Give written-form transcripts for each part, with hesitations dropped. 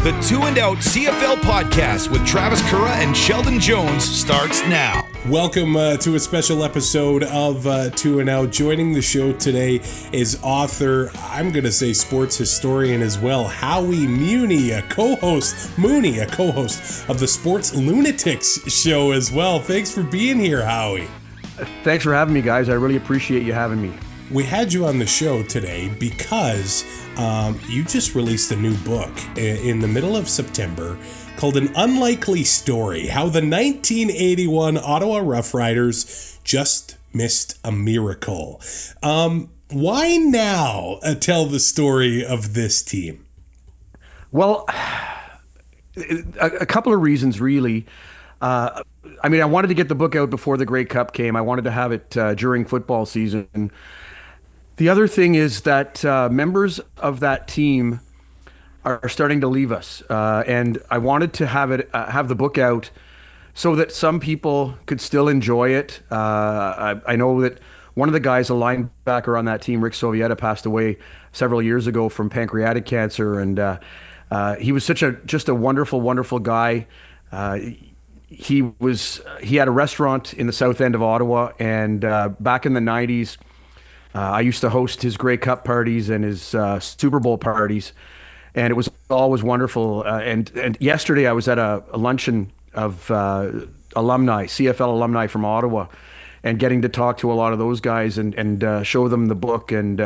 The Two and Out CFL podcast with Travis Currah and Sheldon Jones starts now. Welcome to a special episode of Two and Out. Joining the show today is author, I'm going to say sports historian as well, Howie Mooney, a co-host of the Sports Lunatics show as well. Thanks for being here, Howie. Thanks for having me, guys. I really appreciate you having me. We had you on the show today because you just released a new book in the middle of September called An Unlikely Story, How the 1981 Ottawa Roughriders Just Missed a Miracle. Why now tell the story of this team? Well, a couple of reasons, really. I wanted to get the book out before the Grey Cup came. I wanted to have it during football season. The other thing is that members of that team are starting to leave us, and I wanted to have the book out so that some people could still enjoy it. I know that one of the guys, a linebacker on that team, Rick Sovieta, passed away several years ago from pancreatic cancer, and he was just a wonderful, wonderful guy. He had a restaurant in the south end of Ottawa, and back in the 90s, I used to host his Grey Cup parties and his Super Bowl parties, and it was always wonderful. And yesterday I was at a luncheon of alumni, CFL alumni from Ottawa, and getting to talk to a lot of those guys and show them the book and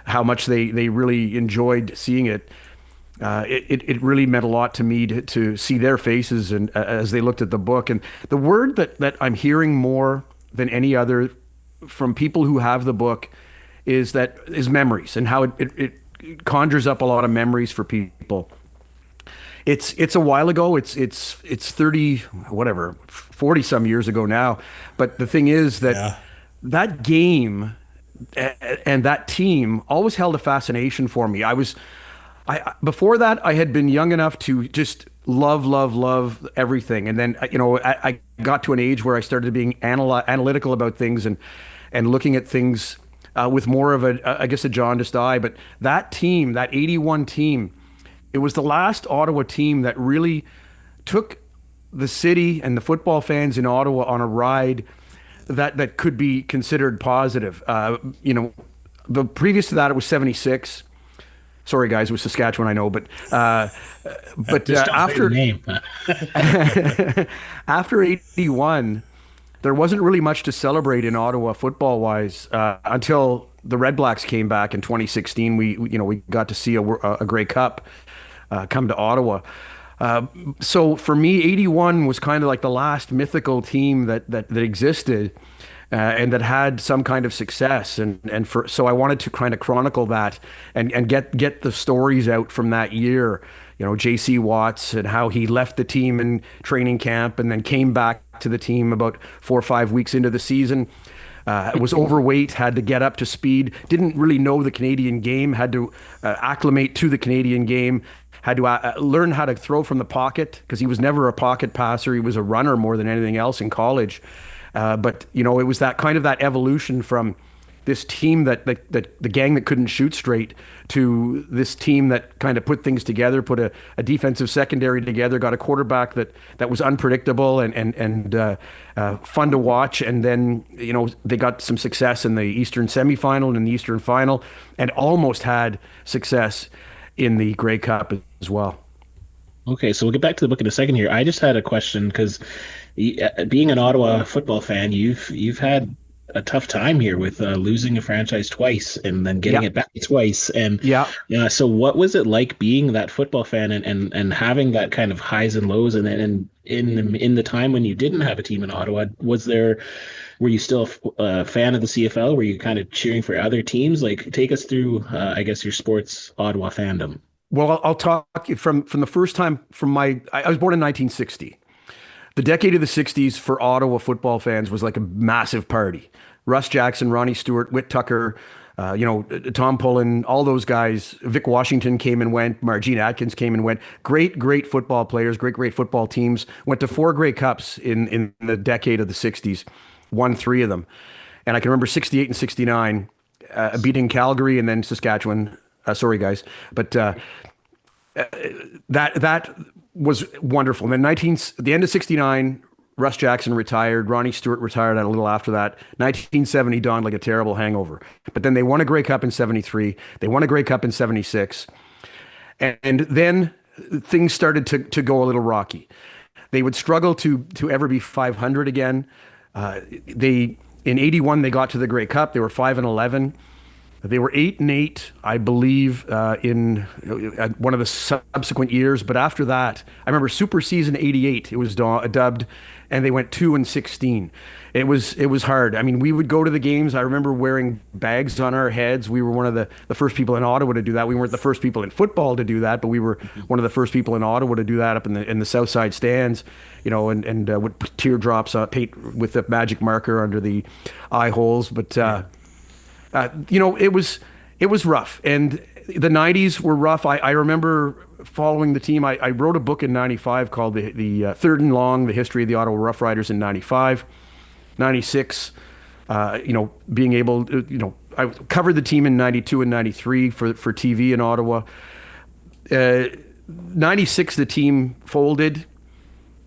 how much they really enjoyed seeing it. It really meant a lot to me to see their faces and as they looked at the book. And the word that I'm hearing more than any other from people who have the book is memories, and how it conjures up a lot of memories for people. It's a while ago. It's 30, whatever, 40 some years ago now. But the thing is that that game and that team always held a fascination for me. Before that, I had been young enough to just love everything. And then, I got to an age where I started being analytical about things and looking at things with more of a jaundiced eye. But that team, that 81 team, it was the last Ottawa team that really took the city and the football fans in Ottawa on a ride that could be considered positive. The previous to that, it was 76. Sorry, guys, it was Saskatchewan, I know, but after after 81, there wasn't really much to celebrate in Ottawa football-wise until the Red Blacks came back in 2016. We got to see a Grey Cup come to Ottawa. So for me, 81 was kind of like the last mythical team that existed. And that had some kind of success, so I wanted to kind of chronicle that and get the stories out from that year. J.C. Watts and how he left the team in training camp and then came back to the team about 4 or 5 weeks into the season. Was overweight, had to get up to speed, didn't really know the Canadian game, had to acclimate to the Canadian game, had to learn how to throw from the pocket because he was never a pocket passer. He was a runner more than anything else in college. But it was that evolution from this team that the gang that couldn't shoot straight to this team that kind of put things together, put a defensive secondary together, got a quarterback that was unpredictable and fun to watch. And then, they got some success in the Eastern semifinal and in the Eastern final, and almost had success in the Grey Cup as well. Okay, so we'll get back to the book in a second here. I just had a question because being an Ottawa football fan, you've had a tough time here with losing a franchise twice and then getting it back twice. And so what was it like being that football fan and having that kind of highs and lows? And then in the time when you didn't have a team in Ottawa, were you still a fan of the CFL? Were you kind of cheering for other teams? Like, take us through, your sports Ottawa fandom. Well, I'll talk from the first time I was born in 1960. The decade of the 60s for Ottawa football fans was like a massive party. Russ Jackson, Ronnie Stewart, Whit Tucker, Tom Pullen, all those guys. Vic Washington came and went. Margene Atkins came and went. Great football players, great football teams. Went to 4 Grey Cups in the decade of the 60s, won 3 of them. And I can remember 68 and 69, beating Calgary and then Saskatchewan. Sorry, guys. But that was wonderful. And then the end of '69, Russ Jackson retired. Ronnie Stewart retired a little after that. 1970 dawned like a terrible hangover. But then they won a Grey Cup in '73. They won a Grey Cup in '76. And then things started to go a little rocky. They would struggle to ever be 500 again. In '81 they got to the Grey Cup. They were 5-11. They were 8-8, I believe, in one of the subsequent years. But after that, I remember Super Season '88. It was dubbed, and they went 2-16. It was hard. I mean, we would go to the games. I remember wearing bags on our heads. We were one of the first people in Ottawa to do that. We weren't the first people in football to do that, but we were one of the first people in Ottawa to do that up in the South Side stands, and would put teardrops paint with the magic marker under the eye holes. But it was rough, and the '90s were rough. I remember following the team. I wrote a book in '95 called the Third and Long: The History of the Ottawa Roughriders in '95. '96, being able to, I covered the team in '92 and '93 for TV in Ottawa. '96, the team folded,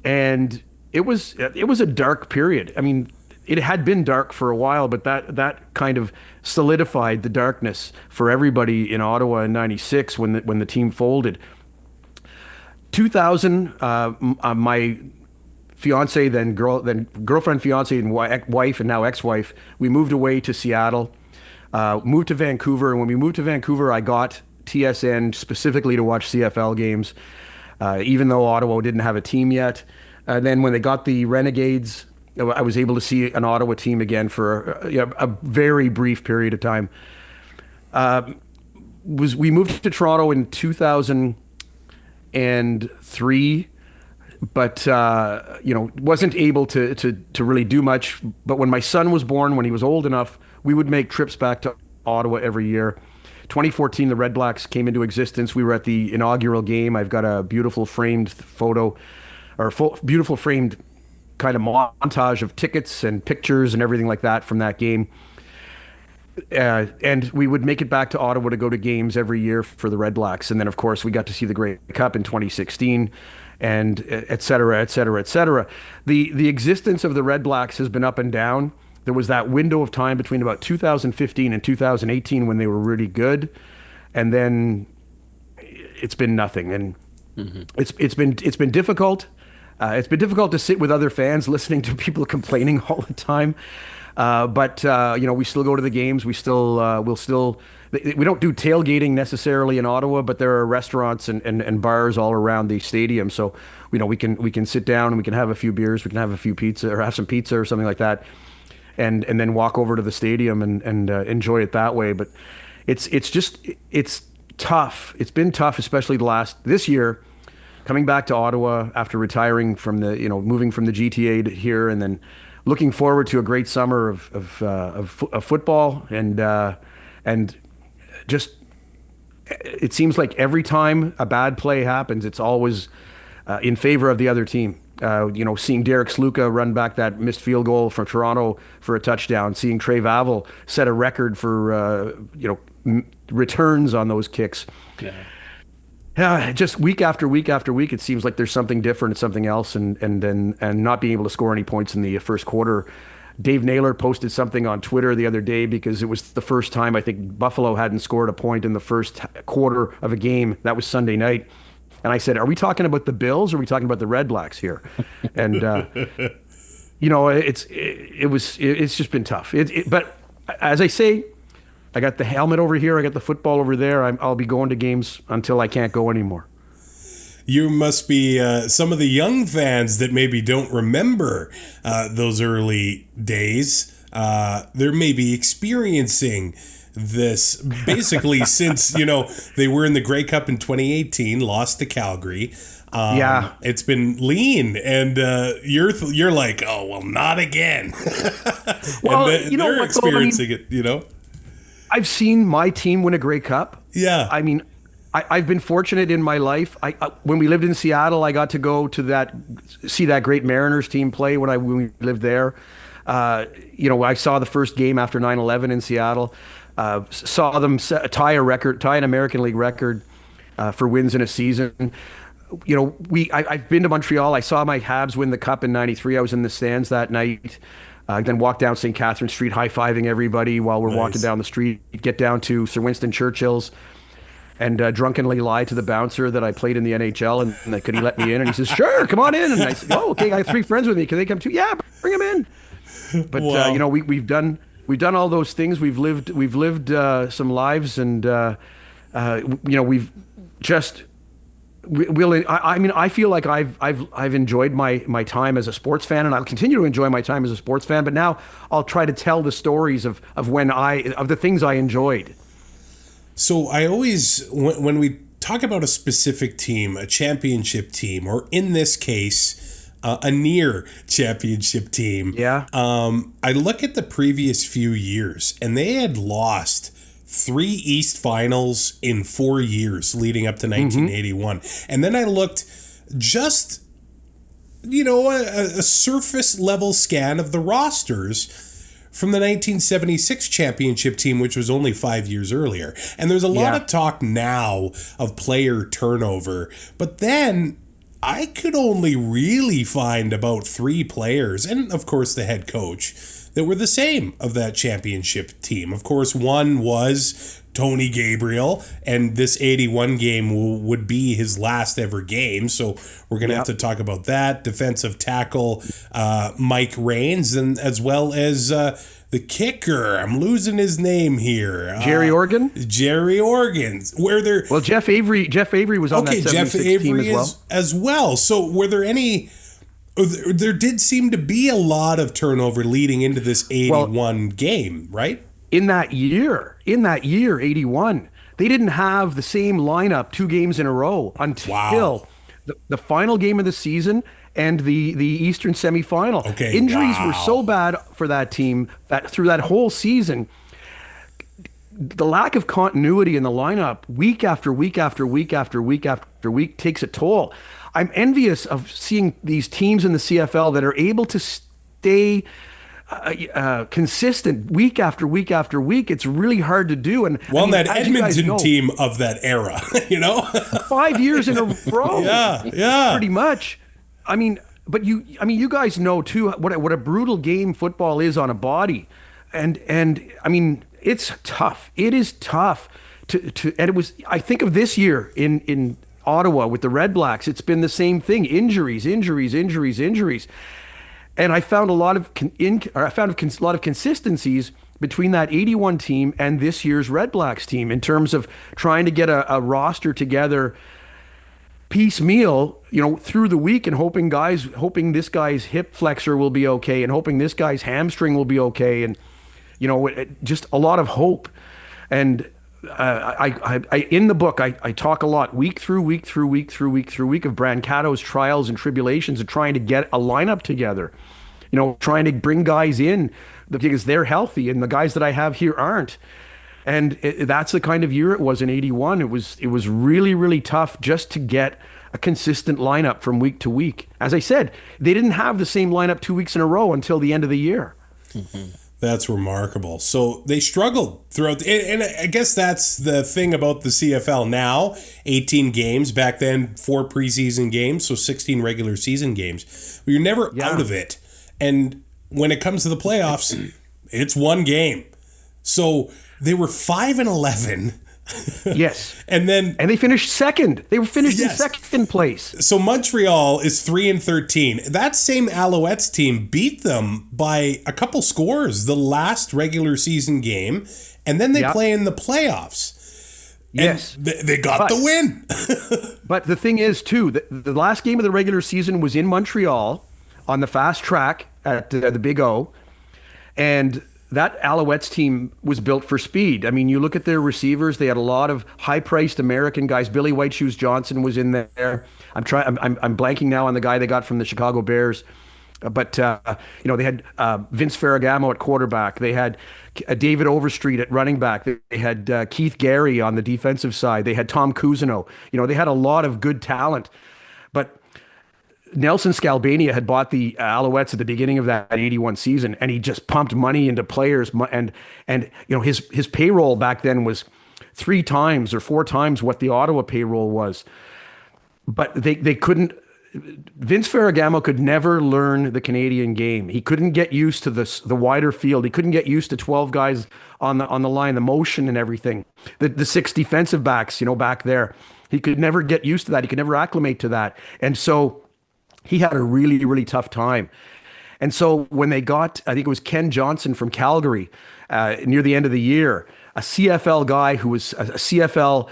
and it was a dark period. I mean, it had been dark for a while, but that kind of solidified the darkness for everybody in Ottawa in '96 when the team folded. 2000, my fiance, then girlfriend, fiance, and wife, and now ex-wife, we moved away to Seattle, moved to Vancouver. And when we moved to Vancouver, I got TSN specifically to watch CFL games, even though Ottawa didn't have a team yet. And then when they got the Renegades, I was able to see an Ottawa team again for a very brief period of time. We moved to Toronto in 2003. But wasn't able to really do much. But when my son was born, when he was old enough, we would make trips back to Ottawa every year. 2014, the Red Blacks came into existence. We were at the inaugural game. I've got a beautiful framed photo, or beautiful framed kind of montage of tickets and pictures and everything like that from that game. And we would make it back to Ottawa to go to games every year for the Red Blacks. And then, of course, we got to see the Grey Cup in 2016. And et cetera, et cetera, et cetera. The existence of the Red Blacks has been up and down. There was that window of time between about 2015 and 2018 when they were really good, and then it's been nothing. And it's been difficult. It's been difficult to sit with other fans listening to people complaining all the time. But we still go to the games. We don't do tailgating necessarily in Ottawa, but there are restaurants and bars all around the stadium. So, we can sit down and we can have a few beers, we can have a few pizza or have some pizza or something like that, and then walk over to the stadium and enjoy it that way. But it's tough. It's been tough, especially this year, coming back to Ottawa after retiring from moving from the GTA to here, and then looking forward to a great summer of football, and just it seems like every time a bad play happens, it's always in favor of the other team. Seeing Derek Sluka run back that missed field goal from Toronto for a touchdown, seeing Trey Vavel set a record for returns on those kicks. Just week after week after week, it seems like there's something different, something else, and not being able to score any points in the first quarter. Dave Naylor posted something on Twitter the other day because it was the first time I think Buffalo hadn't scored a point in the first quarter of a game. That was Sunday night. And I said, are we talking about the Bills or are we talking about the Red Blacks here? And, it's just been tough. But as I say, I got the helmet over here. I got the football over there. I'll be going to games until I can't go anymore. You must be some of the young fans that maybe don't remember those early days. They're maybe experiencing this basically since, they were in the Grey Cup in 2018, lost to Calgary. It's been lean, and you're like, oh, well, not again. Well, they're experiencing it, I've seen my team win a Grey Cup. Yeah. I mean, I've been fortunate in my life. When we lived in Seattle, I got to go to see that great Mariners team play when we lived there. I saw the first game after 9/11 in Seattle. Saw them tie an American League record. for wins in a season. I've been to Montreal. I saw my Habs win the Cup in '93. I was in the stands that night. Then walked down St. Catherine Street, high-fiving everybody while we're walking down the street. Get down to Sir Winston Churchill's and drunkenly lie to the bouncer that I played in the NHL and that could he let me in? And he says, "Sure, come on in." And I said, "Oh, okay. I have 3 friends with me. Can they come too?" "Yeah, bring them in." But Wow. we've done all those things. We've lived some lives, and we've just. I feel like I've enjoyed my time as a sports fan, and I'll continue to enjoy my time as a sports fan. But now I'll try to tell the stories of the things I enjoyed. So I always, when we talk about a specific team, a championship team, or in this case, a near championship team, I look at the previous few years, and they had lost 3 East Finals in 4 years leading up to 1981. And then I looked just, a surface level scan of the rosters from the 1976 championship team, which was only 5 years earlier. And there's a lot of talk now of player turnover, but then I could only really find about 3 players, and of course the head coach, that were the same of that championship team. Of course, one was Tony Gabriel, and this 81 game would be his last ever game. So we're going to have to talk about that. Defensive tackle Mike Raines, and as well as the kicker. I'm losing his name here. Jerry Organ? Jerry Organ. Well, Jeff Avery was on that 76 team as well. So were there any... There did seem to be a lot of turnover leading into this 81 game, right? In that year, 81, they didn't have the same lineup 2 games in a row until the final game of the season and the Eastern semifinal. Okay, Injuries were so bad for that team that through that whole season, the lack of continuity in the lineup week after week after week after week after week takes a toll. I'm envious of seeing these teams in the CFL that are able to stay consistent week after week after week. It's really hard to do. And that Edmonton team of that era, 5 years in a row. Yeah. Pretty much. You guys know too what a brutal game football is on a body, and it's tough. It is tough and it was. I think of this year in Ottawa with the Red Blacks, it's been the same thing. Injuries. And I found a lot of consistencies between that 81 team and this year's Red Blacks team in terms of trying to get a roster together piecemeal, through the week, and hoping this guy's hip flexor will be okay, and hoping this guy's hamstring will be okay, and just a lot of hope. And I in the book, I talk a lot week through week of Brancato's trials and tribulations of trying to get a lineup together, trying to bring guys in because they're healthy and the guys that I have here aren't. And that's the kind of year it was in 81. It was really, really tough just to get a consistent lineup from week to week. As I said, they didn't have the same lineup 2 weeks in a row until the end of the year. Mm-hmm. That's remarkable. So they struggled throughout. And I guess that's the thing about the CFL now. 18 games. Back then, 4 preseason games, so 16 regular season games. But you're never out of it. And when it comes to the playoffs, it's 1 game. So they were 5-11. Yes. And they finished second. They were finished in second place. So Montreal is 3-13. That same Alouettes team beat them by a couple scores the last regular season game, and then they play in the playoffs. Yes. And they got the win. But the thing is, too, the last game of the regular season was in Montreal on the fast track at the Big O, and that Alouettes team was built for speed. I mean, you look at their receivers; they had a lot of high-priced American guys. Billy White Shoes Johnson was in there. I'm blanking now on the guy they got from the Chicago Bears, but they had Vince Ferragamo at quarterback. They had David Overstreet at running back. They had Keith Gary on the defensive side. They had Tom Cousineau. They had a lot of good talent, but Nelson Scalabania had bought the Alouettes at the beginning of that 81 season, and he just pumped money into players. And his payroll back then was 3 times or 4 times what the Ottawa payroll was. But they couldn't. Vince Ferragamo could never learn the Canadian game. He couldn't get used to the wider field. He couldn't get used to 12 guys on the line, the motion and everything. The 6 defensive backs, back there. He could never get used to that. He could never acclimate to that. And so he had a really, really tough time. And so when they got, I think it was Ken Johnson from Calgary, near the end of the year, a CFL guy who was a CFL,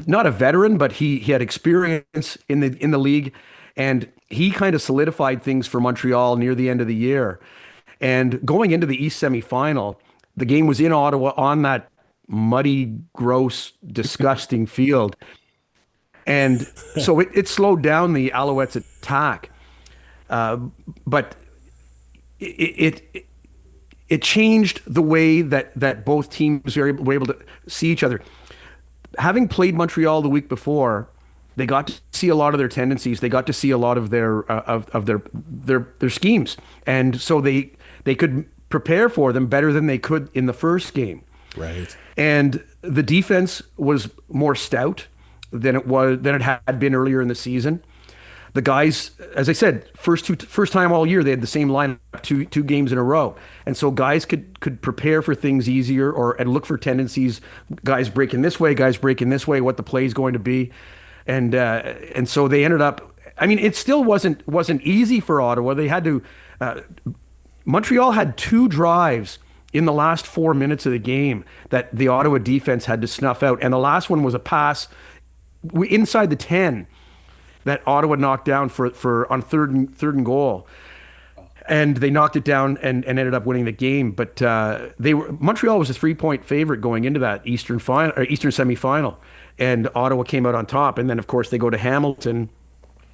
not a veteran, but he had experience in the league, and he kind of solidified things for Montreal near the end of the year. And going into the East semifinal, the game was in Ottawa on that muddy, gross, disgusting field. And so it slowed down the Alouettes' attack. But it changed the way that both teams were able to see each other. Having played Montreal the week before, they got to see a lot of their tendencies. They got to see a lot of their their schemes, and so they could prepare for them better than they could in the first game. Right. And the defense was more stout than it had been earlier in the season. The guys, as I said, first time all year, they had the same lineup two games in a row. And so guys could prepare for things easier and look for tendencies, guys breaking this way, what the play is going to be. And so they ended up, I mean, it still wasn't easy for Ottawa. They had to, Montreal had 2 drives in the last 4 minutes of the game that the Ottawa defense had to snuff out. And the last one was a pass inside the 10 that Ottawa knocked down for on third and goal, and they knocked it down and ended up winning the game. But Montreal was a 3-point favorite going into that Eastern semifinal, and Ottawa came out on top. And then of course they go to Hamilton,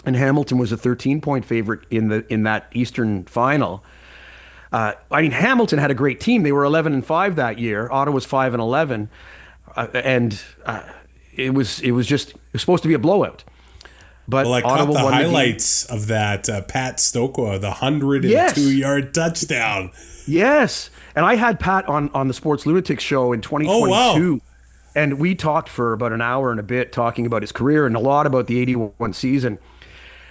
and Hamilton was a 13-point favorite in that Eastern final. I mean, Hamilton had a great team. They were 11-5 that year. Ottawa's 5-11, and it was supposed to be a blowout. But I caught Ottawa the won highlights of that Pat Stokwa, the 102-yard touchdown. Yes, and I had Pat on the Sports Lunatics show in 2022, wow. And we talked for about an hour and a bit talking about his career and a lot about the 81 season.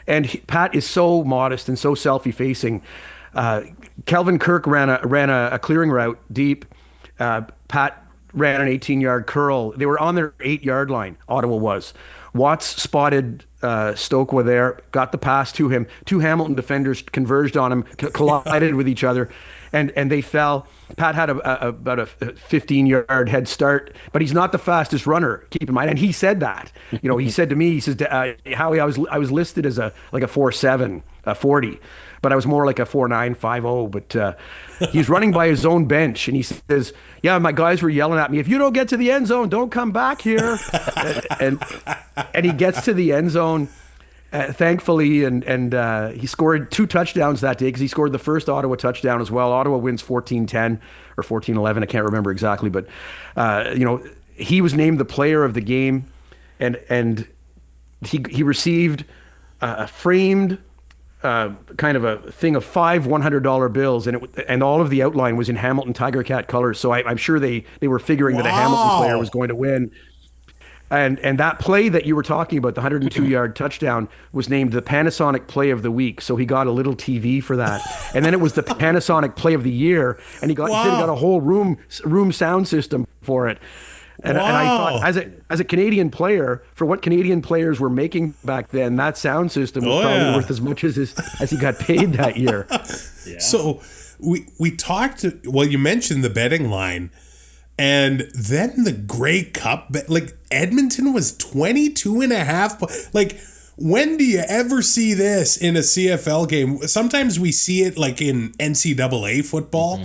And Pat is so modest and so self-effacing. Kelvin Kirk ran a clearing route deep. Pat ran an 18-yard curl. They were on their 8-yard line, Ottawa was. Watts spotted Stokwa there, got the pass to him. 2 Hamilton defenders converged on him, collided with each other, and they fell. Pat had about a 15-yard head start, but he's not the fastest runner, keep in mind. And he said that. He said to me, he says, Howie, I was listed as a 4.7, 40, but I was more like a 4.9, 5.0. But he's running by his own bench, and he says, yeah, my guys were yelling at me, if you don't get to the end zone, don't come back here. and he gets to the end zone, thankfully, and he scored 2 touchdowns that day because he scored the first Ottawa touchdown as well. Ottawa wins 14-10 or 14-11. I can't remember exactly, but he was named the player of the game, and he received a framed kind of a thing of 5 $100 bills, and all of the outline was in Hamilton Tiger Cat colors. So I'm sure they were figuring that a Hamilton player was going to win. And that play that you were talking about, the 102-yard touchdown, was named the Panasonic Play of the Week. So he got a little TV for that. And then it was the Panasonic Play of the Year, and he said he got a whole room sound system for it. And I thought, as a Canadian player, for what Canadian players were making back then, that sound system was probably worth as much as he got paid that year. Yeah. So we talked. Well, you mentioned the betting line. And then the Grey Cup, like Edmonton was 22.5. Like, when do you ever see this in a CFL game? Sometimes we see it like in NCAA football,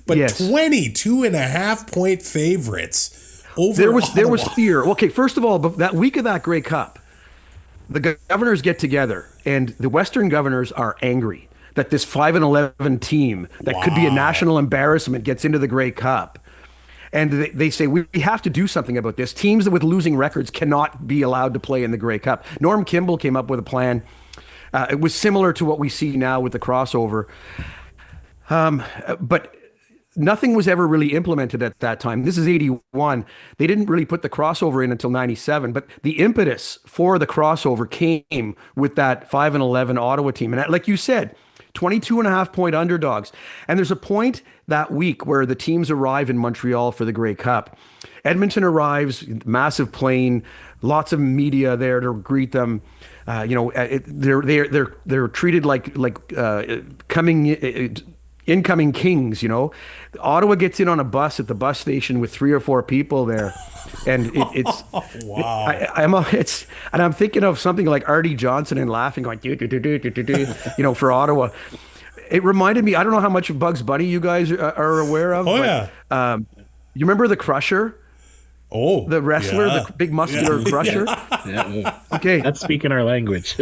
but 22.5 favorites over there Ottawa. was fear. Okay, first of all, that week of that Grey Cup, the governors get together, and the Western governors are angry that this 5-11 team that could be a national embarrassment gets into the Grey Cup. And they say, we have to do something about this. Teams with losing records cannot be allowed to play in the Grey Cup. Norm Kimball came up with a plan. It was similar to what we see now with the crossover. But nothing was ever really implemented at that time. This is 81. They didn't really put the crossover in until 97, but the impetus for the crossover came with that 5-11 Ottawa team. And like you said, 22.5-point underdogs. And there's a point that week where the teams arrive in Montreal for the Grey Cup. Edmonton arrives, massive plane, lots of media there to greet them. They're treated like incoming kings. Ottawa gets in on a bus at the bus station with 3 or 4 people there, and it's wow. I'm thinking of something like Artie Johnson and laughing, going do, do, do, do, do, do, for Ottawa. It reminded me. I don't know how much of Bugs Bunny you guys are aware of. You remember the Crusher? Oh, the wrestler, the big muscular Crusher. Yeah. Okay, that's speaking our language.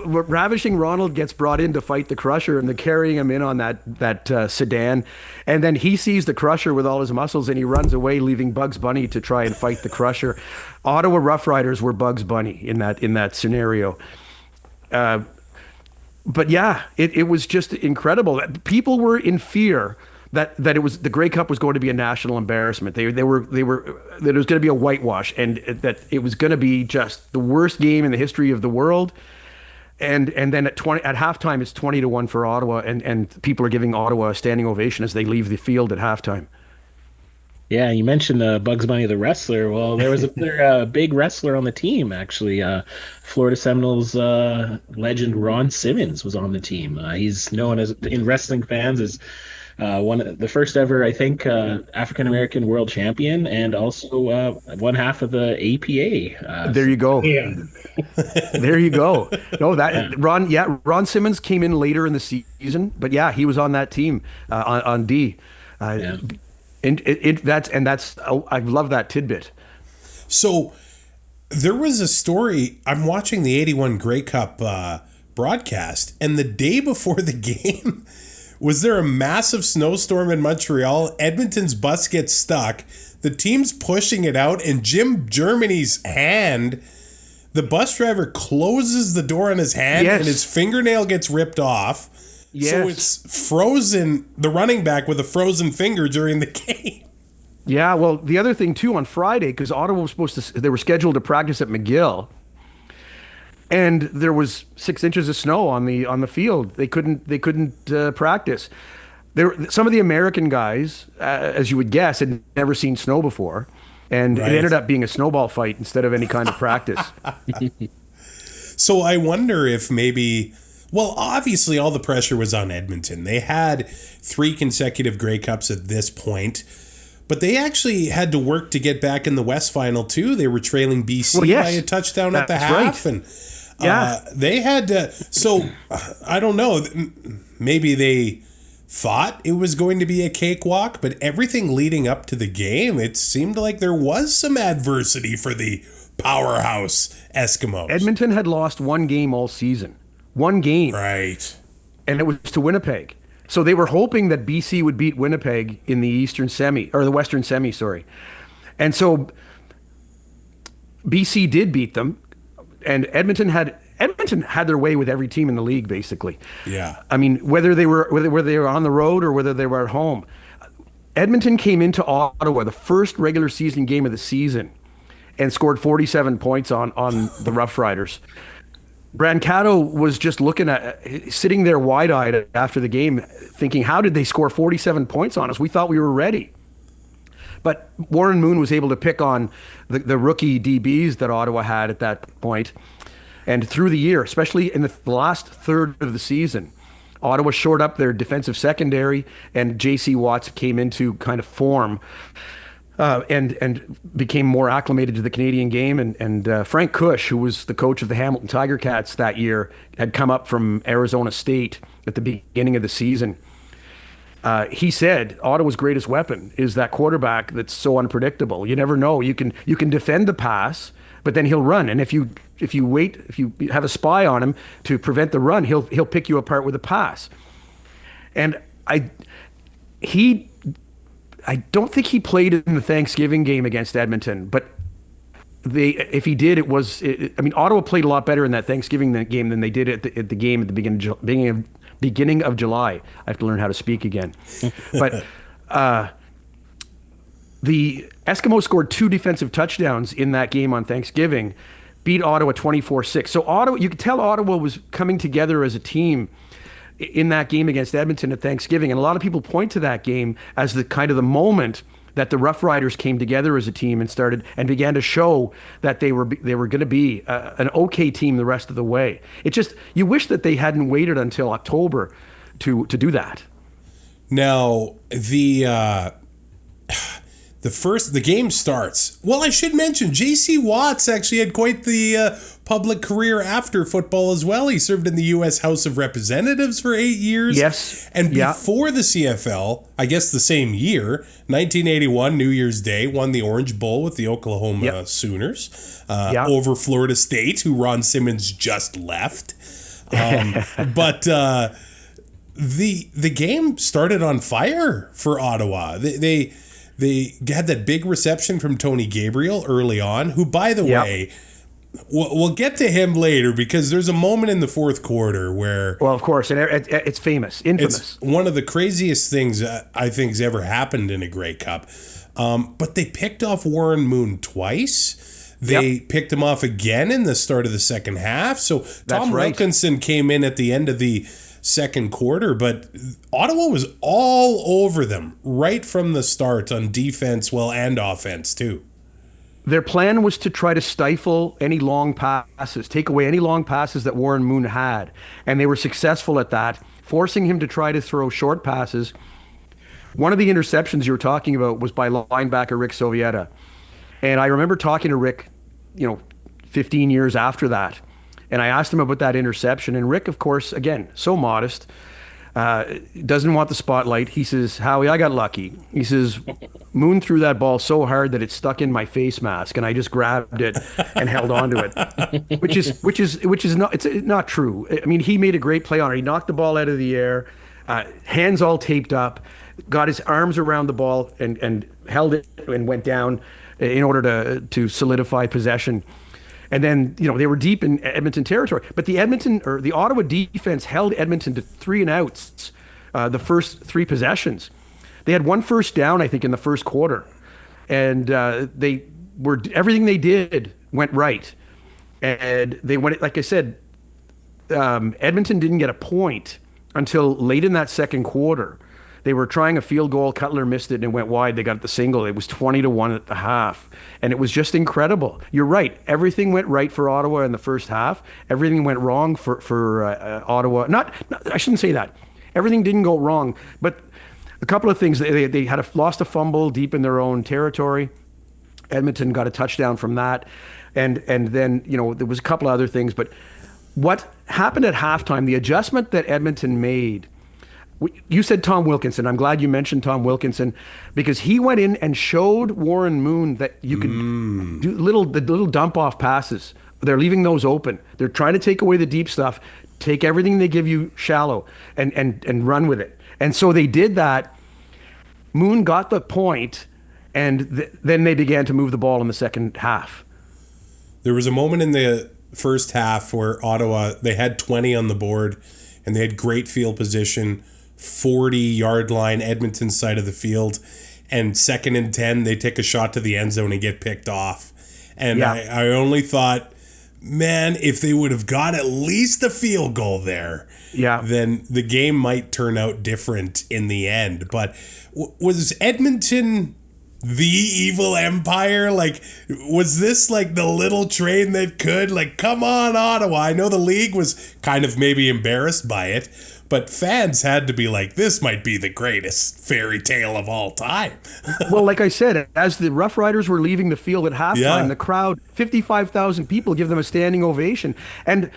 Ravishing Ronald gets brought in to fight the Crusher, and they're carrying him in on that sedan, and then he sees the Crusher with all his muscles, and he runs away, leaving Bugs Bunny to try and fight the Crusher. Ottawa Roughriders were Bugs Bunny in that scenario. But yeah, it was just incredible. People were in fear that it was the Grey Cup was going to be a national embarrassment. They were that it was going to be a whitewash, and that it was going to be just the worst game in the history of the world. And then at halftime it's 20-1 for Ottawa, and people are giving Ottawa a standing ovation as they leave the field at halftime. Yeah, you mentioned Bugs Bunny the wrestler. Well, there was a big wrestler on the team, actually. Florida Seminoles legend Ron Simmons was on the team. He's known as in wrestling fans as the first ever, I think, African-American world champion, and also one half of the APA. There you go. Yeah. There you go. No, Ron Simmons came in later in the season, but yeah, he was on that team on D. I love that tidbit. So there was a story. I'm watching the 81 Grey Cup broadcast, and the day before the game, was there a massive snowstorm in Montreal? Edmonton's bus gets stuck. The team's pushing it out, and Jim Germany's hand, the bus driver closes the door on his hand, and his fingernail gets ripped off. Yes. So it's frozen, the running back with a frozen finger during the game. Yeah, well, the other thing too, on Friday, because Ottawa was they were scheduled to practice at McGill, and there was 6 inches of snow on the field. They couldn't practice. Some of the American guys, as you would guess, had never seen snow before, and It ended up being a snowball fight instead of any kind of practice. So I wonder if maybe, well, obviously all the pressure was on Edmonton. They had 3 consecutive Grey Cups at this point, but they actually had to work to get back in the West Final too. They were trailing BC by a touchdown at the half, and they had to. So I don't know. Maybe they thought it was going to be a cakewalk, but everything leading up to the game, it seemed like there was some adversity for the powerhouse Eskimos. Edmonton had lost 1 game all season. 1 game. Right. And it was to Winnipeg. So they were hoping that BC would beat Winnipeg in the Eastern semi, or the Western semi, sorry. And so BC did beat them, and Edmonton had their way with every team in the league, basically. Yeah. I mean, whether they were on the road or whether they were at home. Edmonton came into Ottawa, the first regular season game of the season, and scored 47 points on the Roughriders. Brancato was just sitting there wide-eyed after the game, thinking, how did they score 47 points on us? We thought we were ready. But Warren Moon was able to pick on the rookie DBs that Ottawa had at that point. And through the year, especially in the last third of the season, Ottawa shored up their defensive secondary, and J.C. Watts came into kind of form. And became more acclimated to the Canadian game. And Frank Cush, who was the coach of the Hamilton Tiger Cats that year, had come up from Arizona State at the beginning of the season. He said Ottawa's greatest weapon is that quarterback that's so unpredictable. You never know. You can defend the pass, but then he'll run. And if you have a spy on him to prevent the run, he'll pick you apart with a pass. And I don't think he played in the Thanksgiving game against Edmonton, but if he did, Ottawa played a lot better in that Thanksgiving game than they did at the game at the beginning beginning of July. I have to learn how to speak again. But the Eskimos scored 2 defensive touchdowns in that game on Thanksgiving, beat Ottawa 24-6. So Ottawa, you could tell Ottawa was coming together as a team in that game against Edmonton at Thanksgiving. And a lot of people point to that game as the kind of the moment that the Rough Riders came together as a team and started and began to show that they were going to be an okay team the rest of the way. It just, you wish that they hadn't waited until October to do that. Now, the game starts. Well, I should mention, J.C. Watts actually had quite the public career after football as well. He served in the U.S. House of Representatives for 8 years. Yes. And before the CFL, I guess the same year, 1981, New Year's Day, won the Orange Bowl with the Oklahoma Sooners over Florida State, who Ron Simmons just left. But the game started on fire for Ottawa. They had that big reception from Tony Gabriel early on, who, by the way, we'll get to him later because there's a moment in the fourth quarter where... Well, of course, and it's famous, infamous. It's one of the craziest things I think's ever happened in a Grey Cup. But they picked off Warren Moon twice. They picked him off again in the start of the second half. So Tom Wilkinson came in at the end of the second quarter, but Ottawa was all over them right from the start on defense, and offense too. Their plan was to try to stifle any long passes, take away any long passes that Warren Moon had, and they were successful at that, forcing him to try to throw short passes. One of the interceptions you were talking about was by linebacker Rick Sovieta, and I remember talking to Rick, 15 years after that. And I asked him about that interception. And Rick, of course, again, so modest, doesn't want the spotlight. He says, Howie, I got lucky. He says, Moon threw that ball so hard that it stuck in my face mask, and I just grabbed it and held onto it, which is not true. I mean, he made a great play on it. He knocked the ball out of the air, hands all taped up, got his arms around the ball and held it and went down in order to solidify possession. And then, they were deep in Edmonton territory. But the Ottawa defense held Edmonton to 3 and outs the first 3 possessions. They had 1 first down, I think, in the first quarter. And everything they did went right. And they went, like I said, Edmonton didn't get a point until late in that second quarter. They were trying a field goal. Cutler missed it and it went wide. They got the single. It was 20-1 at the half. And it was just incredible. You're right. Everything went right for Ottawa in the first half. Everything went wrong for Ottawa. Not, I shouldn't say that. Everything didn't go wrong. But a couple of things. They had lost a fumble deep in their own territory. Edmonton got a touchdown from that. And then, there was a couple of other things. But what happened at halftime, the adjustment that Edmonton made, you said Tom Wilkinson. I'm glad you mentioned Tom Wilkinson because he went in and showed Warren Moon that you could do the little dump off passes. They're leaving those open. They're trying to take away the deep stuff, take everything they give you shallow and run with it. And so they did that. Moon got the point, and then they began to move the ball in the second half. There was a moment in the first half where Ottawa, they had 20 on the board and they had great field position, 40-yard line, Edmonton side of the field, and 2nd and 10, they take a shot to the end zone and get picked off. And I only thought, man, if they would have got at least a field goal there, then the game might turn out different in the end. But was Edmonton the evil empire? Like, was this like the little train that could? Like, come on, Ottawa. I know the league was kind of maybe embarrassed by it, but fans had to be like, this might be the greatest fairy tale of all time. Well, like I said, as the Rough Riders were leaving the field at halftime, the crowd, 55,000 people, give them a standing ovation. And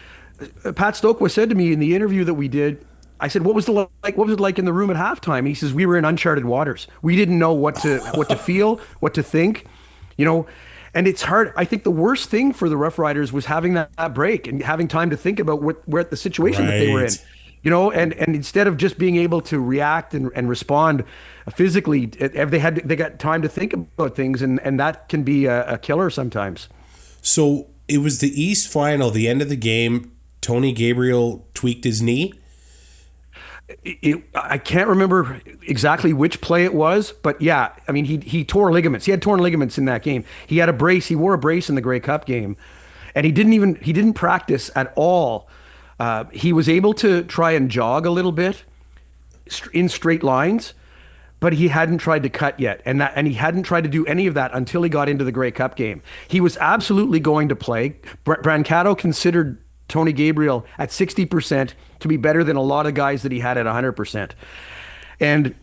Pat Stokes said to me in the interview that we did, I said, what was it like in the room at halftime? He says, we were in uncharted waters. We didn't know what to feel, what to think, and it's hard. I think the worst thing for the Rough Riders was having that break and having time to think about where the situation that they were in. And instead of just being able to react and respond physically, they got time to think about things, and that can be a killer sometimes. So it was the East Final, the end of the game. Tony Gabriel tweaked his knee. I can't remember exactly which play it was, but yeah, I mean, he tore ligaments. He had torn ligaments in that game. He had a brace. He wore a brace in the Grey Cup game, and he didn't practice at all. He was able to try and jog a little bit in straight lines, but he hadn't tried to cut yet, and he hadn't tried to do any of that until he got into the Grey Cup game. He was absolutely going to play. Brancato considered Tony Gabriel at 60% to be better than a lot of guys that he had at 100%. And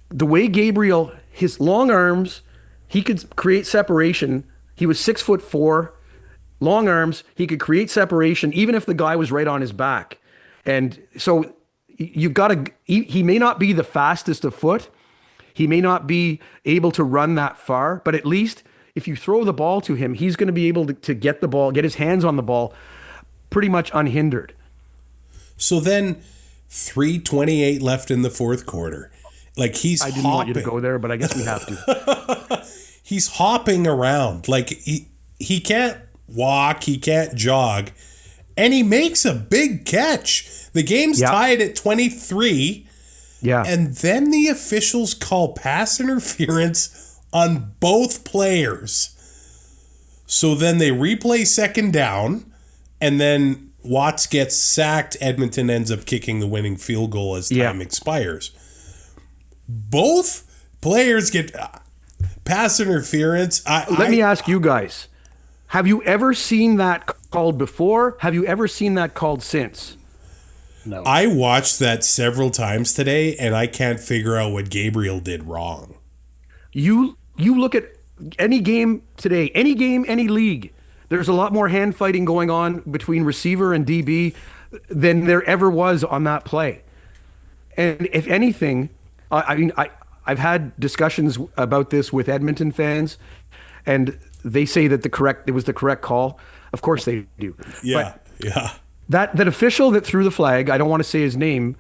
the way Gabriel, his long arms, he could create separation. He was 6'4", long arms. He could create separation even if the guy was right on his back. And so you've got to, he may not be the fastest of foot. He may not be able to run that far, but at least if you throw the ball to him, he's going to be able to get the ball, get his hands on the ball pretty much unhindered. So then 3:28 left in the fourth quarter. Like I didn't want you to go there, but I guess we have to. He's hopping around. Like he can't walk, he can't jog. And he makes a big catch. The game's tied at 23. Yeah. And then the officials call pass interference on both players. So then they replay second down. And then Watts gets sacked. Edmonton ends up kicking the winning field goal as time expires. Both players get pass interference. Let me ask you guys. Have you ever seen that called before? Have you ever seen that called since? No. I watched that several times today, and I can't figure out what Gabriel did wrong. You look at any game today, any game, any league. There's a lot more hand fighting going on between receiver and DB than there ever was on that play. And if anything, I've had discussions about this with Edmonton fans, and they say that it was the correct call. Of course they do. Yeah, That official that threw the flag, I don't want to say his name,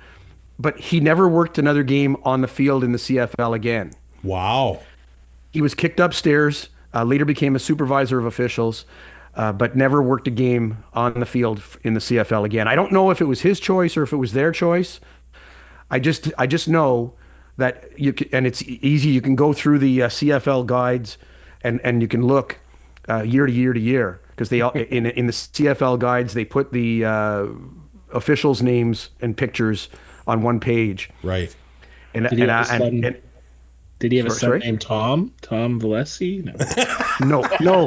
but he never worked another game on the field in the CFL again. Wow. He was kicked upstairs, later became a supervisor of officials, but never worked a game on the field in the CFL again. I don't know if it was his choice or if it was their choice. I just know that and it's easy. You can go through the CFL guides and you can look year to year to year, because they all in the CFL guides they put the officials' names and pictures on one page. Right. Did he have a son named Tom? Tom Valesi? No. No.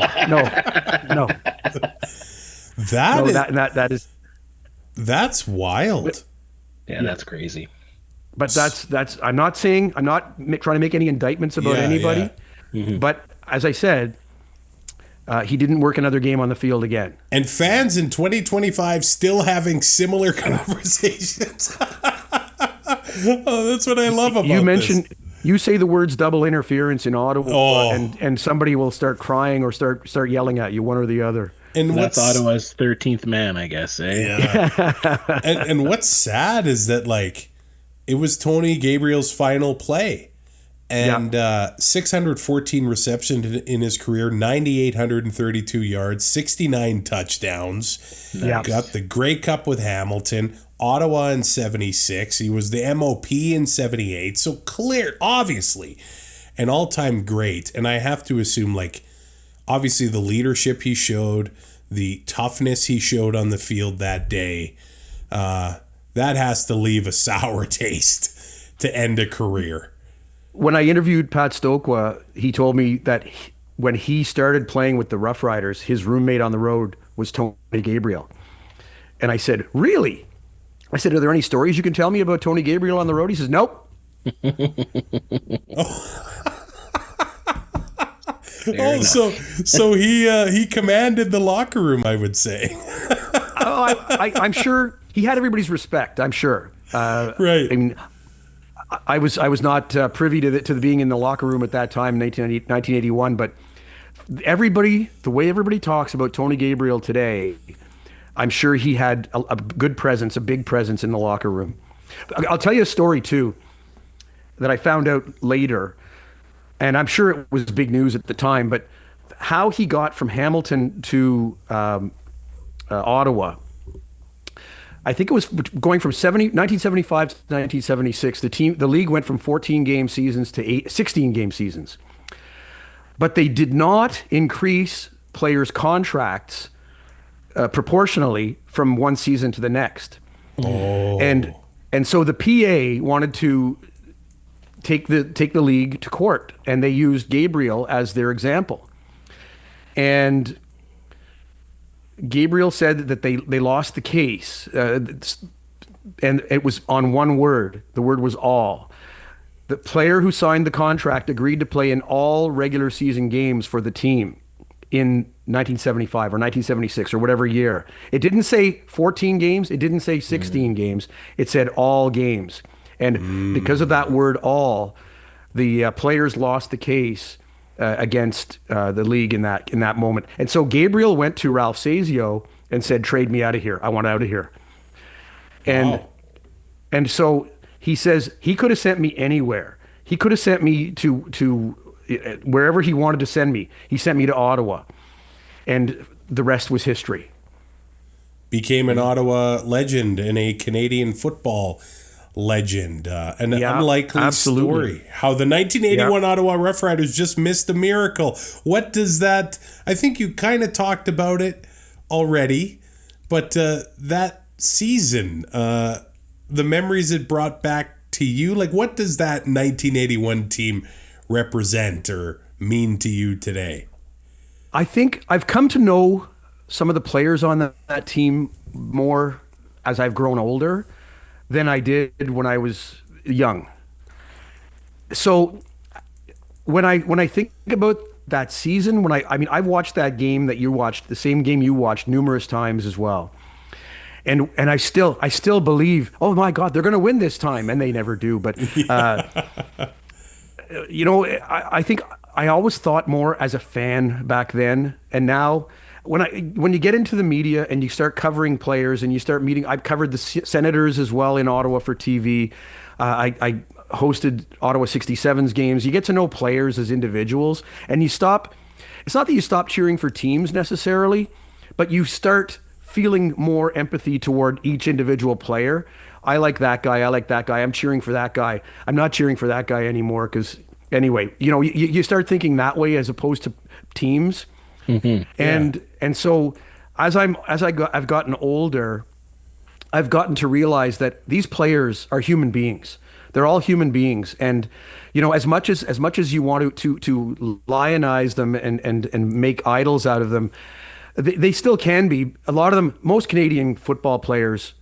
That's wild. Yeah, that's crazy. But that's I'm not trying to make any indictments about anybody. Yeah. Mm-hmm. But as I said, he didn't work another game on the field again. And fans in 2025 still having similar conversations. Oh, that's what I love about this. You say the words double interference in Ottawa, and somebody will start crying or start yelling at you, one or the other. And that's Ottawa's 13th man, I guess. Yeah. and what's sad is that, like, it was Tony Gabriel's final play. And 614 receptions in his career, 9,832 yards, 69 touchdowns. Nice. Got the Grey Cup with Hamilton, Ottawa in 76. He was the MOP in 78. So clear, obviously, an all-time great. And I have to assume, like, obviously the leadership he showed, the toughness he showed on the field that day, that has to leave a sour taste to end a career. When I interviewed Pat Stokwa, he told me that when he started playing with the Roughriders, his roommate on the road was Tony Gabriel. And I said, really? I said, are there any stories you can tell me about Tony Gabriel on the road? He says, nope. So he commanded the locker room, I would say. I'm sure he had everybody's respect, I'm sure. Right. I mean, I was not privy to the being in the locker room at that time, 1981, but the way everybody talks about Tony Gabriel today, I'm sure he had a good presence, a big presence in the locker room. I'll tell you a story too that I found out later, and I'm sure it was big news at the time, but how he got from Hamilton to Ottawa. I think it was going from 1975 to 1976. The league went from 14 game seasons to 16 game seasons. But they did not increase players' contracts proportionally from one season to the next. Oh. And so the PA wanted to take the league to court, and they used Gabriel as their example. And Gabriel said that they lost the case, and it was on one word. The word was all. The player who signed the contract agreed to play in all regular season games for the team in 1975 or 1976 or whatever year. It didn't say 14 games. It didn't say 16 games. It said all games. And because of that word all, the players lost the case against the league in that moment. And so Gabriel went to Ralph Sazio and said, "Trade me out of here. I want out of here." And so he says he could have sent me anywhere. He could have sent me to wherever he wanted to send me. He sent me to Ottawa, and the rest was history. Became an Ottawa legend and a Canadian football legend. An unlikely story. How the 1981 Ottawa Roughriders just missed a miracle. What does that... I think you kind of talked about it already, but that season, the memories it brought back to you, like what does that 1981 team represent or mean to you today? I think I've come to know some of the players on that team more as I've grown older than I did when I was young. So when I think about that season, I've watched that game that you watched, the same game you watched, numerous times as well. And I still believe, oh my God, they're going to win this time, and they never do. But I think I always thought more as a fan back then, and now when you get into the media and you start covering players and you start meeting, I've covered the Senators as well in Ottawa for TV. I hosted Ottawa 67's games. You get to know players as individuals, and it's not that you stop cheering for teams necessarily, but you start feeling more empathy toward each individual player. I like that guy. I like that guy. I'm cheering for that guy. I'm not cheering for that guy anymore because anyway, you start thinking that way as opposed to teams. Mm-hmm. And so I've gotten older, I've gotten to realize that these players are human beings. They're all human beings, and as much as you want to lionize them and make idols out of them, they still can be. A lot of them, most Canadian football players,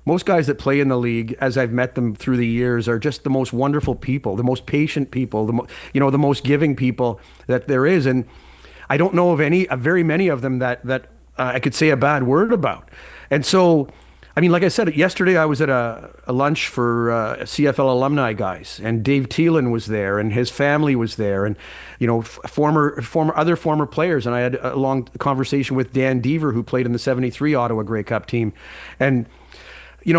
most guys that play in the league, as I've met them through the years, are just the most wonderful people, the most patient people, the most giving people that there is. And I don't know of very many of them that I could say a bad word about. And so, like I said, yesterday I was at a lunch for CFL alumni guys, and Dave Thielen was there, and his family was there, and former players. And I had a long conversation with Dan Deaver, who played in the '73 Ottawa Grey Cup team, and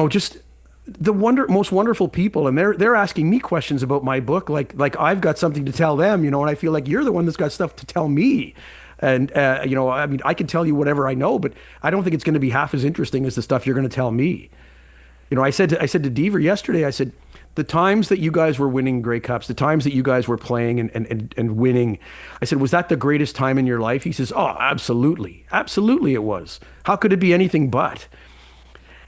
just the most wonderful people. And they're asking me questions about my book, like I've got something to tell them, and I feel like you're the one that's got stuff to tell me. And, I can tell you whatever I know, but I don't think it's going to be half as interesting as the stuff you're going to tell me. I said to Deaver yesterday, I said, the times that you guys were winning Grey Cups, the times that you guys were playing and winning, I said, was that the greatest time in your life? He says, oh, absolutely. Absolutely it was. How could it be anything but?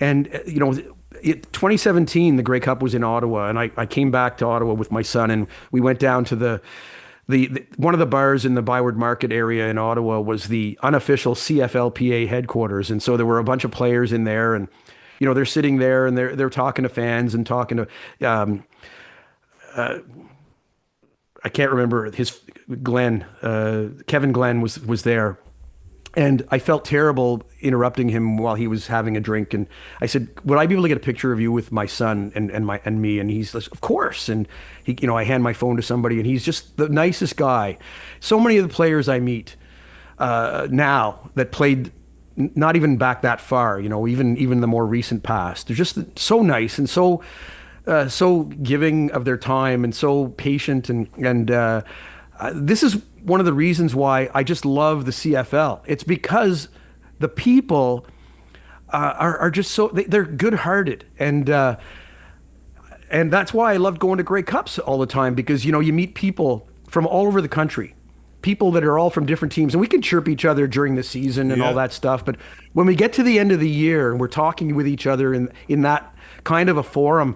And, 2017, the Grey Cup was in Ottawa, and I came back to Ottawa with my son, and we went down to the one of the bars in the Byward Market area in Ottawa was the unofficial CFLPA headquarters. And so there were a bunch of players in there, and, they're sitting there and they're talking to fans and talking to, I can't remember Kevin Glenn was there. And I felt terrible interrupting him while he was having a drink. And I said, would I be able to get a picture of you with my son and me? And he's like, of course. And I hand my phone to somebody, and he's just the nicest guy. So many of the players I meet now that played not even back that far, even the more recent past, they're just so nice and so giving of their time and so patient. And this is one of the reasons why I just love the CFL. It's because the people are just so they're good-hearted, and that's why I love going to Grey Cups all the time, because you meet people from all over the country, people that are all from different teams, and we can chirp each other during the season and all that stuff. But when we get to the end of the year and we're talking with each other in that kind of a forum,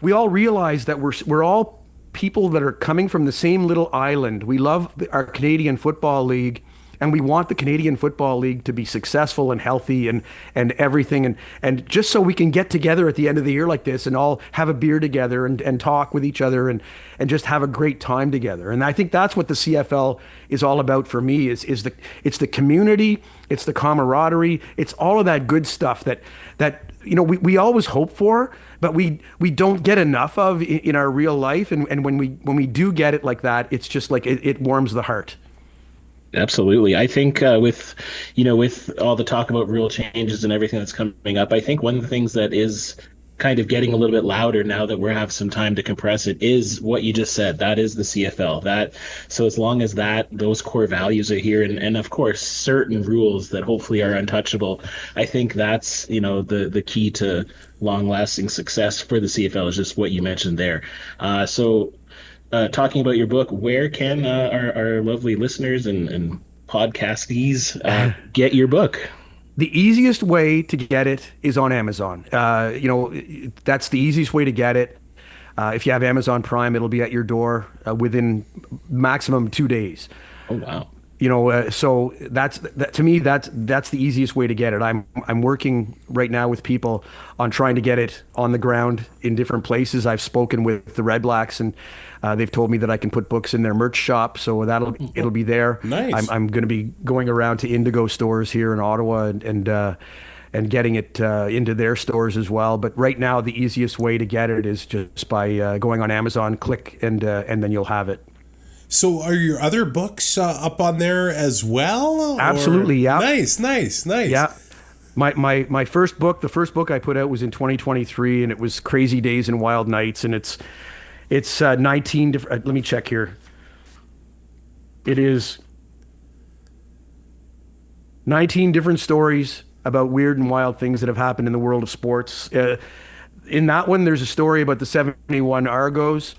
we all realize that we're all people that are coming from the same little island. We love our Canadian Football League, and we want the Canadian Football League to be successful and healthy and everything. And just so we can get together at the end of the year like this and all have a beer together and talk with each other and just have a great time together. And I think that's what the CFL is all about for me, it's the community, it's the camaraderie, it's all of that good stuff that we always hope for, but we don't get enough of in our real life. And when we do get it like that, it's just like it warms the heart. Absolutely. I think with all the talk about rule changes and everything that's coming up, I think one of the things that is kind of getting a little bit louder now that we have some time to compress it is what you just said. That is the CFL. So as long as those core values are here, and of course certain rules that hopefully are untouchable, I think that's the key to long-lasting success for the CFL is just what you mentioned there. Talking about your book, where can our lovely listeners and podcastees get your book? The easiest way to get it is on Amazon. That's the easiest way to get it. If you have Amazon Prime, it'll be at your door within maximum 2 days. Oh, wow. So to me, that's the easiest way to get it. I'm working right now with people on trying to get it on the ground in different places. I've spoken with the Red Blacks, and they've told me that I can put books in their merch shop, so it'll be there. Nice. I'm going to be going around to Indigo stores here in Ottawa and getting it into their stores as well. But right now, the easiest way to get it is just by going on Amazon, click, and then you'll have it. So are your other books up on there as well? Absolutely, yeah. Nice. Yeah. My first book, the first book I put out was in 2023, and it was Crazy Days and Wild Nights, and it's 19 different, let me check here. It is 19 different stories about weird and wild things that have happened in the world of sports. In that one, there's a story about the 71 Argos.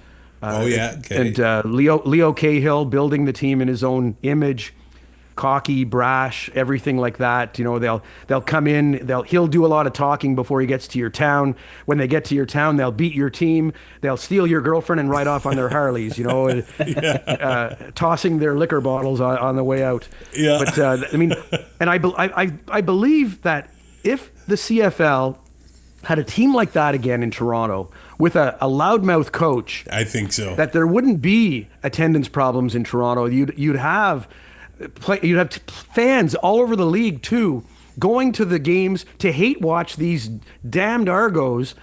Okay. And Leo Cahill building the team in his own image, cocky, brash, everything like that. They'll come in, he'll do a lot of talking before he gets to your town. When they get to your town, they'll beat your team, they'll steal your girlfriend and ride off on their Harleys, tossing their liquor bottles on the way out. Yeah. But and I believe that if the CFL had a team like that again in Toronto with a loudmouth coach, I think so, that there wouldn't be attendance problems in Toronto. You'd have fans all over the league too, going to the games to hate watch these damned Argos,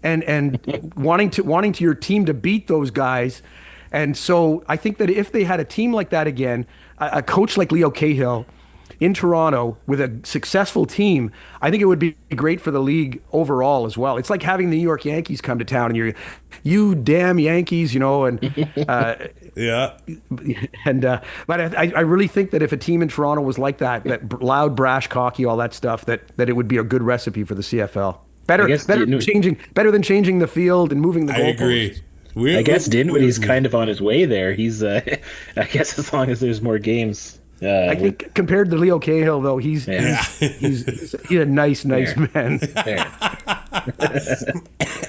and wanting to your team to beat those guys. And so I think that if they had a team like that again, a coach like Leo Cahill in Toronto with a successful team, I think it would be great for the league overall as well. It's like having the New York Yankees come to town, and you damn Yankees, and yeah. And but I really think that if a team in Toronto was like that loud, brash, cocky, all that stuff, that it would be a good recipe for the CFL. Better than changing the field and moving the goalposts. I agree. I guess Dinwiddie's kind of on his way there. He's I guess as long as there's more games. I think compared to Leo Cahill, though, he's a nice man.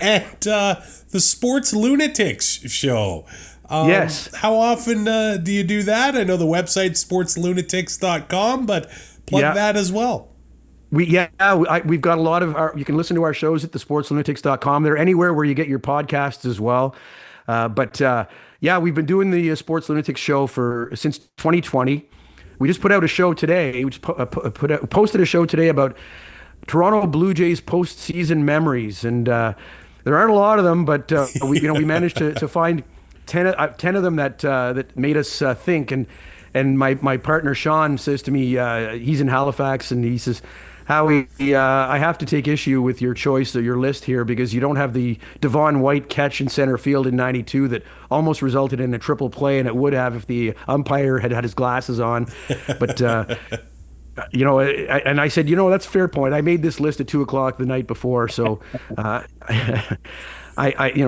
And the Sports Lunatics show. Yes. How often do you do that? I know the website sportslunatics.com, but plug that as well. We've got a lot of you can listen to our shows at thesportslunatics.com. They're anywhere where you get your podcasts as well. We've been doing the Sports Lunatics show since 2020. We just put out a show today. We just posted a show today about Toronto Blue Jays postseason memories, and there aren't a lot of them, but we managed to find 10 of them that made us think. And my partner Sean says to me, he's in Halifax, and he says, Howie, I have to take issue with your choice or your list here, because you don't have the Devon White catch in center field in '92 that almost resulted in a triple play, and it would have if the umpire had his glasses on. But And I said, that's a fair point. I made this list at 2:00 the night before, so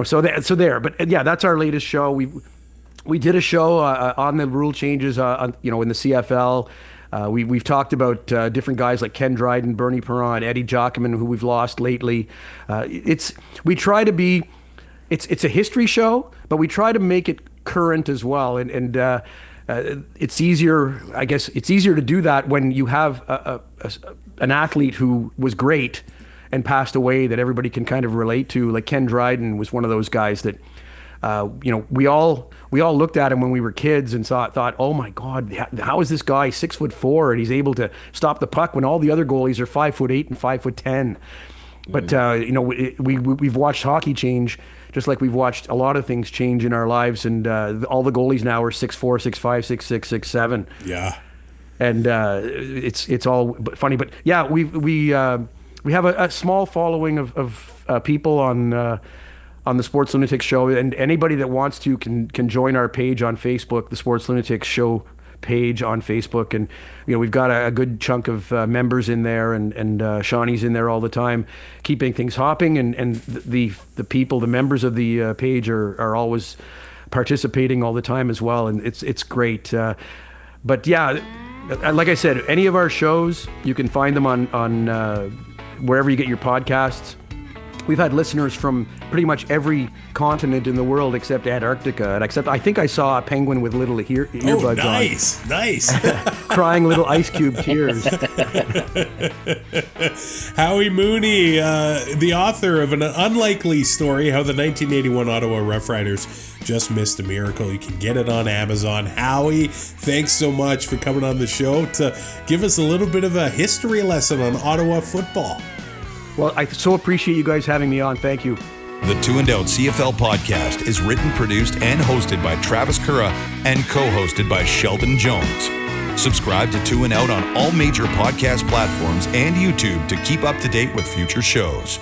so there. But yeah, that's our latest show. We did a show on the rule changes, in the CFL. We've talked about different guys like Ken Dryden, Bernie Perron, Eddie Jockman, who we've lost lately. It's a history show, but we try to make it current as well, and it's easier. I guess it's easier to do that when you have an athlete who was great and passed away that everybody can kind of relate to. Like Ken Dryden was one of those guys that we all looked at him when we were kids and thought, oh my God, how is this guy 6'4" and he's able to stop the puck when all the other goalies are 5'8" and 5'10"? But we've watched hockey change, just like we've watched a lot of things change in our lives, and all the goalies now are 6'4", 6'5", 6'6", 6'7". Yeah, and it's all funny, but yeah, we have a small following of people on the Sports Lunatics Show, and anybody that wants to can join our page on Facebook, the Sports Lunatics Show page on Facebook, and we've got a good chunk of members in there, and Shawnee's in there all the time, keeping things hopping, and the people, the members of the page are always participating all the time as well, and it's great. But yeah, like I said, any of our shows, you can find them on wherever you get your podcasts. We've had listeners from pretty much every continent in the world except Antarctica, and I think I saw a penguin with little earbuds on. Nice. Crying little ice cube tears. Howie Mooney, the author of an unlikely story, how the 1981 Ottawa Roughriders just missed a miracle. You can get it on Amazon. Howie, thanks so much for coming on the show to give us a little bit of a history lesson on Ottawa football. Well, I so appreciate you guys having me on. Thank you. The Two and Out CFL podcast is written, produced, and hosted by Travis Currah and co-hosted by Sheldon Jones. Subscribe to Two and Out on all major podcast platforms and YouTube to keep up to date with future shows.